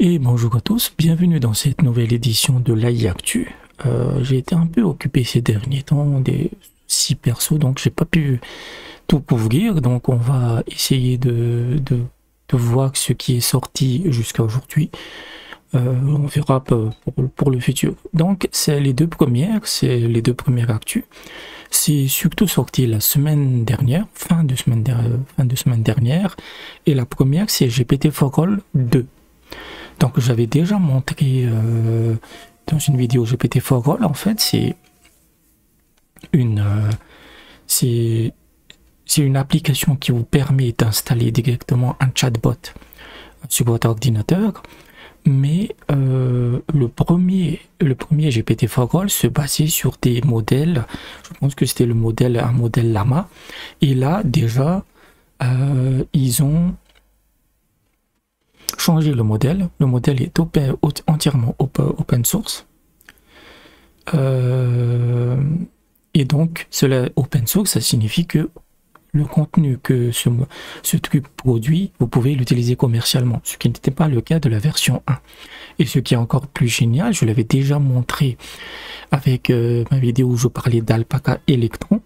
Et bonjour à tous, bienvenue dans cette nouvelle édition de l'AI Actu. J'ai été un peu occupé ces derniers temps, des 6 persos, donc j'ai pas pu tout couvrir. Donc on va essayer de voir ce qui est sorti jusqu'à aujourd'hui. On verra pour le futur. Donc c'est les deux premières actus. C'est surtout sorti la semaine dernière, fin de semaine dernière. Et la première c'est GPT4All 2. Donc j'avais déjà montré dans une vidéo GPT4All, en fait c'est une application qui vous permet d'installer directement un chatbot sur votre ordinateur, mais le premier GPT4All se basait sur des modèles, je pense que c'était un modèle Llama, et là déjà ils ont changer le modèle. Le modèle est entièrement open source. Et donc, cela open source, ça signifie que le contenu que ce truc produit, vous pouvez l'utiliser commercialement, ce qui n'était pas le cas de la version 1. Et ce qui est encore plus génial, je l'avais déjà montré avec ma vidéo où je parlais d'Alpaca Electron.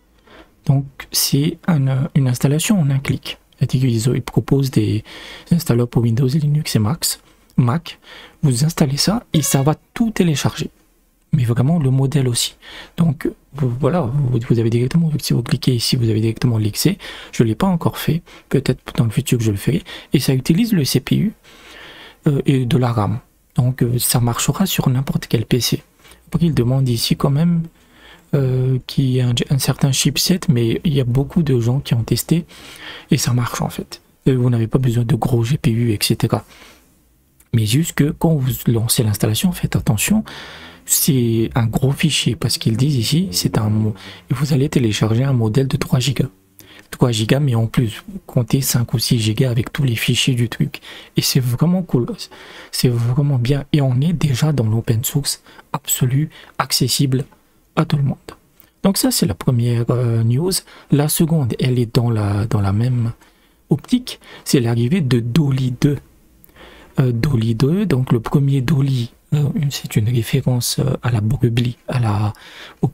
Donc, c'est une installation en un clic. C'est-à-dire qu'ils proposent des installeurs pour Windows, Linux et Mac. Vous installez ça et ça va tout télécharger. Mais vraiment le modèle aussi. Donc voilà, vous avez directement, si vous cliquez ici, vous avez directement l'accès. Je ne l'ai pas encore fait. Peut-être dans le futur je le ferai. Et ça utilise le CPU et de la RAM. Donc ça marchera sur n'importe quel PC. Après il demande ici quand même qu'il y ait un certain chipset, mais il y a beaucoup de gens qui ont testé et ça marche en fait. Vous n'avez pas besoin de gros GPU, etc. Mais juste que quand vous lancez l'installation, faites attention, c'est un gros fichier parce qu'ils disent ici, vous allez télécharger un modèle de 3 Go. 3 Go, mais en plus, comptez 5 ou 6 Go avec tous les fichiers du truc. Et c'est vraiment cool, c'est vraiment bien. Et on est déjà dans l'open source absolu, accessible à tout le monde. Donc ça c'est la première news. La seconde, elle est dans la même optique, c'est l'arrivée de DALL-E 2. DALL-E 2, donc le premier DALL-E, c'est une référence à la brebis, au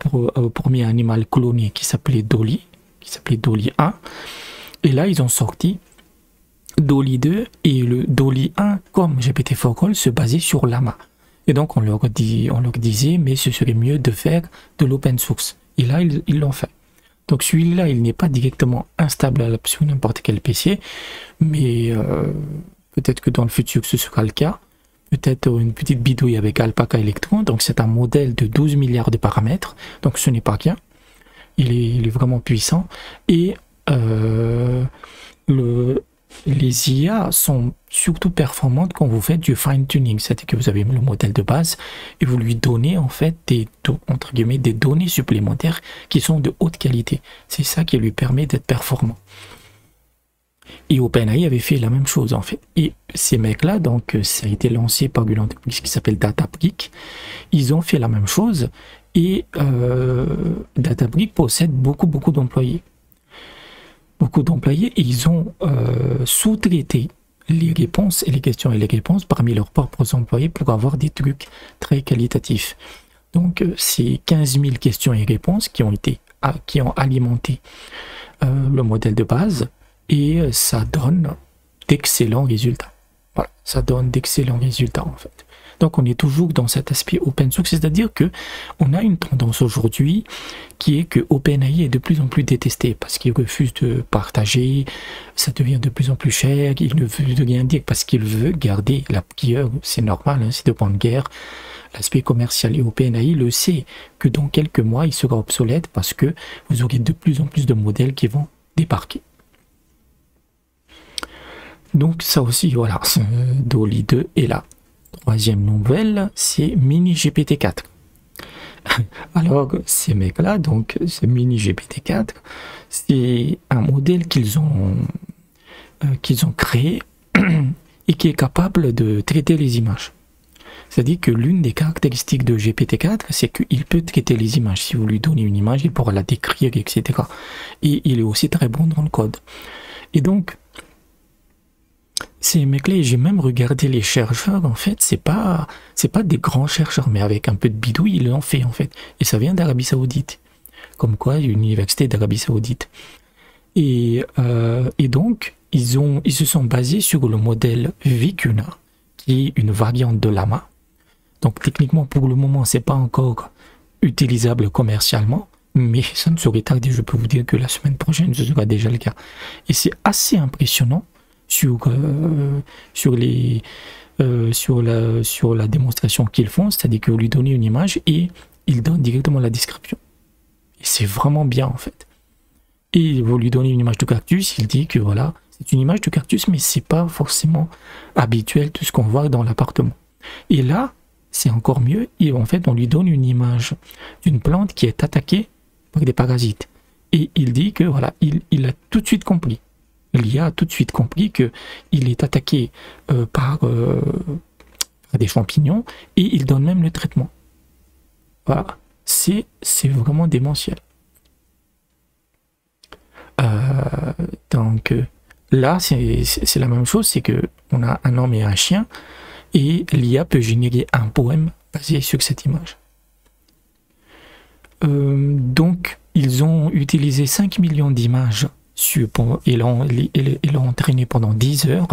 premier animal cloné qui s'appelait DALL-E 1. Et là ils ont sorti DALL-E 2 et le DALL-E 1 comme GPT4All se basait sur Llama. Et donc on leur disait mais ce serait mieux de faire de l'open source. Et là ils l'ont fait. Donc celui-là il n'est pas directement instable sur n'importe quel PC, mais peut-être que dans le futur ce sera le cas. Peut-être une petite bidouille avec Alpaca Electron. Donc c'est un modèle de 12 milliards de paramètres. Donc ce n'est pas rien. Il est vraiment puissant. Et les IA sont surtout performantes quand vous faites du fine-tuning, c'est-à-dire que vous avez le modèle de base et vous lui donnez en fait entre guillemets des données supplémentaires qui sont de haute qualité. C'est ça qui lui permet d'être performant. Et OpenAI avait fait la même chose en fait. Et ces mecs-là, donc ça a été lancé par une entreprise qui s'appelle Databricks. Ils ont fait la même chose et Databricks possède beaucoup d'employés. Et ils ont sous-traité les réponses et les questions et les réponses parmi leurs propres employés pour avoir des trucs très qualitatifs. Donc c'est 15 000 questions et réponses qui ont alimenté le modèle de base et ça donne d'excellents résultats. Voilà, ça donne d'excellents résultats en fait. Donc on est toujours dans cet aspect open source, c'est-à-dire que on a une tendance aujourd'hui qui est que OpenAI est de plus en plus détesté parce qu'il refuse de partager, ça devient de plus en plus cher, il ne veut rien dire parce qu'il veut garder la pire, c'est normal, hein, c'est de bonne guerre, l'aspect commercial. Et OpenAI le sait que dans quelques mois il sera obsolète parce que vous aurez de plus en plus de modèles qui vont débarquer. Donc ça aussi, voilà, DALL-E 2 est là. Troisième nouvelle, c'est Mini GPT-4. Alors, ces mecs-là, donc, ce Mini GPT-4, c'est un modèle qu'ils ont créé et qui est capable de traiter les images. C'est-à-dire que l'une des caractéristiques de GPT-4, c'est qu'il peut traiter les images. Si vous lui donnez une image, il pourra la décrire, etc. Et il est aussi très bon dans le code. Et donc, Ces mecs-là, j'ai même regardé les chercheurs, en fait, c'est pas des grands chercheurs, mais avec un peu de bidouille, ils l'ont fait, en fait. Et ça vient d'Arabie Saoudite. Comme quoi, une université d'Arabie Saoudite. Et donc, ils se sont basés sur le modèle Vicuna, qui est une variante de Llama. Donc, techniquement, pour le moment, c'est pas encore utilisable commercialement, mais ça ne serait tarder. Je peux vous dire que la semaine prochaine, ce sera déjà le cas. Et c'est assez impressionnant sur la démonstration qu'ils font, c'est-à-dire que vous lui donnez une image et il donne directement la description. Et c'est vraiment bien, en fait. Et vous lui donnez une image de cactus, il dit que voilà, c'est une image de cactus, mais c'est pas forcément habituel tout ce qu'on voit dans l'appartement. Et là, c'est encore mieux, et en fait, on lui donne une image d'une plante qui est attaquée par des parasites. Et il dit que voilà, il a tout de suite compris. Il a tout de suite compris que il est attaqué par des champignons, et il donne même le traitement. Voilà, c'est vraiment démentiel. Donc là, c'est la même chose, c'est que on a un homme et un chien, et l'IA peut générer un poème basé sur cette image. Donc, ils ont utilisé 5 millions d'images et l'ont entraîné pendant 10 heures.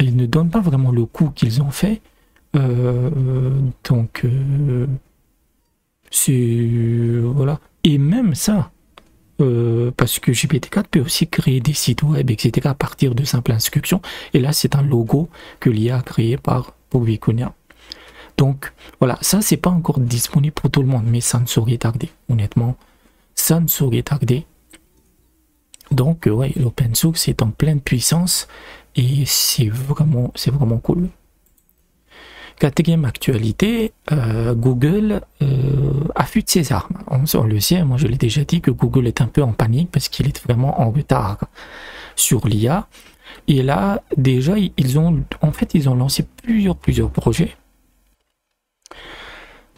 Ils ne donnent pas vraiment le coût qu'ils ont fait. C'est voilà. Et même ça, parce que GPT-4 peut aussi créer des sites web, etc. à partir de simples instructions. Et là, c'est un logo que l'IA a créé pour Vicuna. Donc, voilà, ça, c'est pas encore disponible pour tout le monde, mais ça ne saurait tarder. Honnêtement, ça ne saurait tarder. Donc, ouais, l'open source est en pleine puissance et c'est vraiment cool. Quatrième actualité, Google affûte ses armes. On le sait, moi je l'ai déjà dit que Google est un peu en panique parce qu'il est vraiment en retard sur l'IA. Et là, déjà, ils ont lancé plusieurs projets.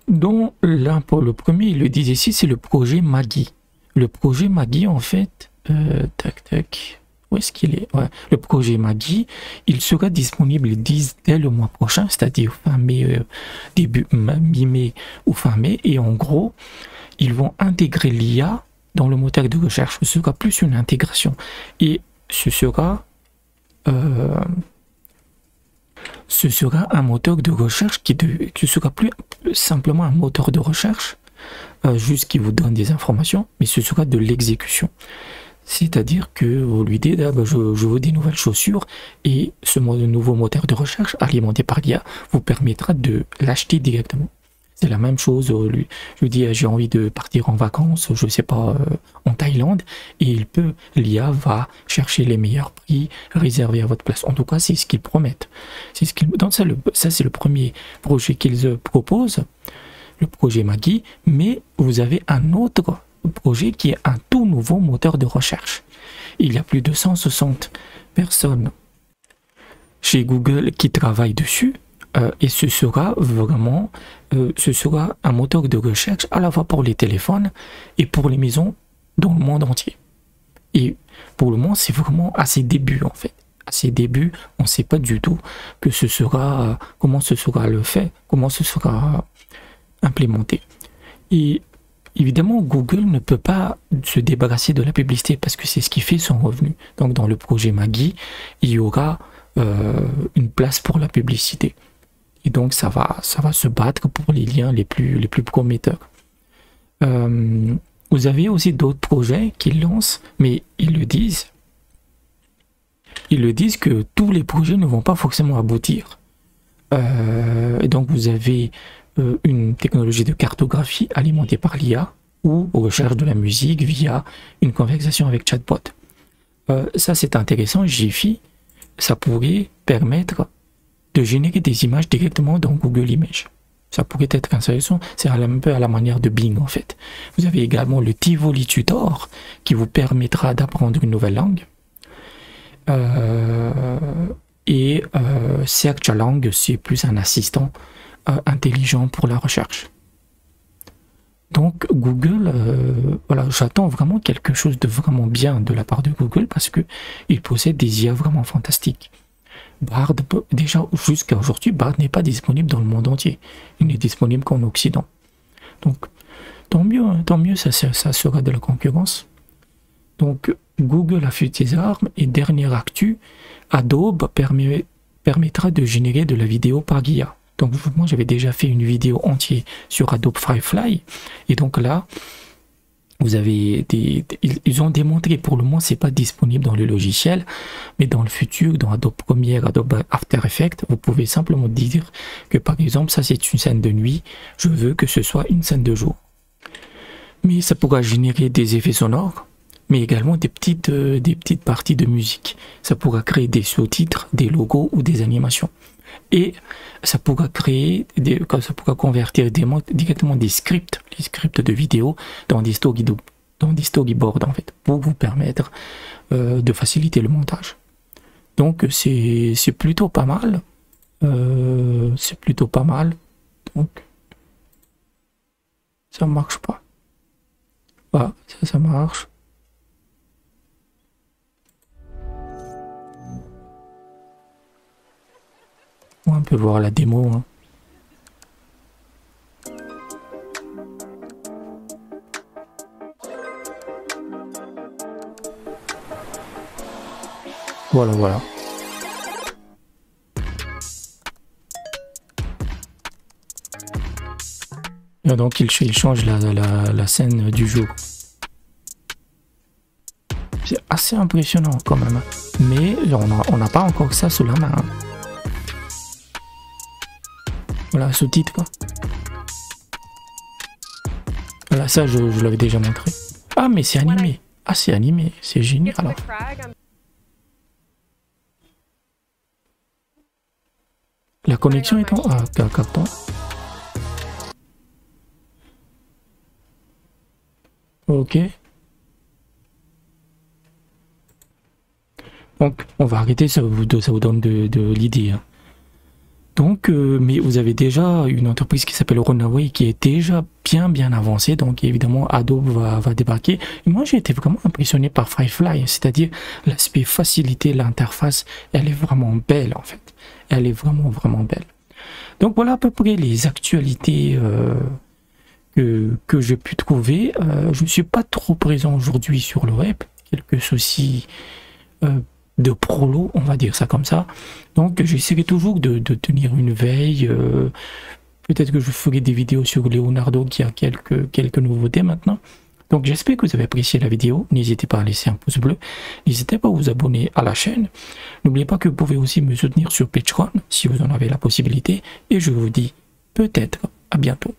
Dont l'un pour le premier, ils le disent ici, c'est le projet Maggie. Le projet Maggie, en fait, où est-ce qu'il est? Ouais. Le projet Maggie, il sera disponible dès le mois prochain, c'est-à-dire fin mai, début mi-mai ou fin mai. Et en gros, ils vont intégrer l'IA dans le moteur de recherche. Ce sera plus une intégration. Et ce sera un moteur de recherche qui sera plus simplement un moteur de recherche, juste qui vous donne des informations, mais ce sera de l'exécution. C'est-à-dire que vous lui dites, je veux des nouvelles chaussures, et ce nouveau moteur de recherche alimenté par l'IA vous permettra de l'acheter directement. C'est la même chose, je lui dis, j'ai envie de partir en vacances, je sais pas, en Thaïlande, et l'IA va chercher les meilleurs prix réservés à votre place. En tout cas, c'est ce qu'ils promettent. Donc ça, c'est le premier projet qu'ils proposent, le projet Maggie, mais vous avez un autre projet qui est un tout nouveau moteur de recherche. Il y a plus de 160 personnes chez Google qui travaillent dessus, et ce sera un moteur de recherche à la fois pour les téléphones et pour les maisons dans le monde entier. Et pour le moment, c'est vraiment à ses débuts, en fait. À ses débuts, on ne sait pas du tout comment ce sera implémenté. Et évidemment, Google ne peut pas se débarrasser de la publicité parce que c'est ce qui fait son revenu. Donc dans le projet Maggie, il y aura une place pour la publicité. Et donc ça va se battre pour les liens les plus prometteurs. Vous avez aussi d'autres projets qu'ils lancent, mais ils le disent que tous les projets ne vont pas forcément aboutir. Et donc vous avez une technologie de cartographie alimentée par l'IA ou recherche de la musique via une conversation avec chatbot. Ça c'est intéressant, Giphy, ça pourrait permettre de générer des images directement dans Google Images. Ça pourrait être intéressant, c'est un peu à la manière de Bing en fait. Vous avez également le Tivoli Tutor qui vous permettra d'apprendre une nouvelle langue. Search-a-Lang, c'est plus un assistant intelligent pour la recherche. Donc Google, voilà, j'attends vraiment quelque chose de vraiment bien de la part de Google parce que il possède des IA vraiment fantastiques. Bard, déjà jusqu'à aujourd'hui, Bard n'est pas disponible dans le monde entier. Il n'est disponible qu'en Occident. Donc, tant mieux, ça sera de la concurrence. Donc, Google affûte ses armes et dernière actu, Adobe permettra de générer de la vidéo par IA. Donc, moi, j'avais déjà fait une vidéo entière sur Adobe Firefly. Et donc là, vous avez ils ont démontré, pour le moment, c'est pas disponible dans le logiciel, mais dans le futur, dans Adobe Premiere, Adobe After Effects, vous pouvez simplement dire que, par exemple, ça c'est une scène de nuit, je veux que ce soit une scène de jour. Mais ça pourra générer des effets sonores, mais également des petites parties de musique. Ça pourra créer des sous-titres, des logos ou des animations. Et ça pourra convertir directement des scripts, les scripts de vidéo dans des storyboards en fait, pour vous permettre de faciliter le montage. Donc c'est plutôt pas mal. Donc ça marche pas. Voilà, ça marche. On peut voir la démo. Hein. Voilà. Et donc il change la scène du jour. C'est assez impressionnant quand même. Mais on n'a pas encore ça sous la main. Hein. Voilà, sous-titre quoi. Voilà, ça je l'avais déjà montré. Ah mais c'est animé. Ah c'est animé, c'est génial alors. La connexion est en... Ah, carton. Ok. Donc on va arrêter, ça vous donne de l'idée. Hein. Donc, mais vous avez déjà une entreprise qui s'appelle Runway qui est déjà bien avancée. Donc, évidemment, Adobe va débarquer. Et moi, j'ai été vraiment impressionné par Firefly, c'est-à-dire l'aspect facilité, l'interface, elle est vraiment belle en fait. Elle est vraiment belle. Donc, voilà à peu près les actualités que j'ai pu trouver. Je ne suis pas trop présent aujourd'hui sur le web. Quelques soucis de prolo, on va dire ça comme ça. Donc j'essaierai toujours de tenir une veille. Peut-être que je ferai des vidéos sur Leonardo qui a quelques nouveautés maintenant. Donc j'espère que vous avez apprécié la vidéo. N'hésitez pas à laisser un pouce bleu. N'hésitez pas à vous abonner à la chaîne. N'oubliez pas que vous pouvez aussi me soutenir sur Patreon si vous en avez la possibilité. Et je vous dis peut-être à bientôt.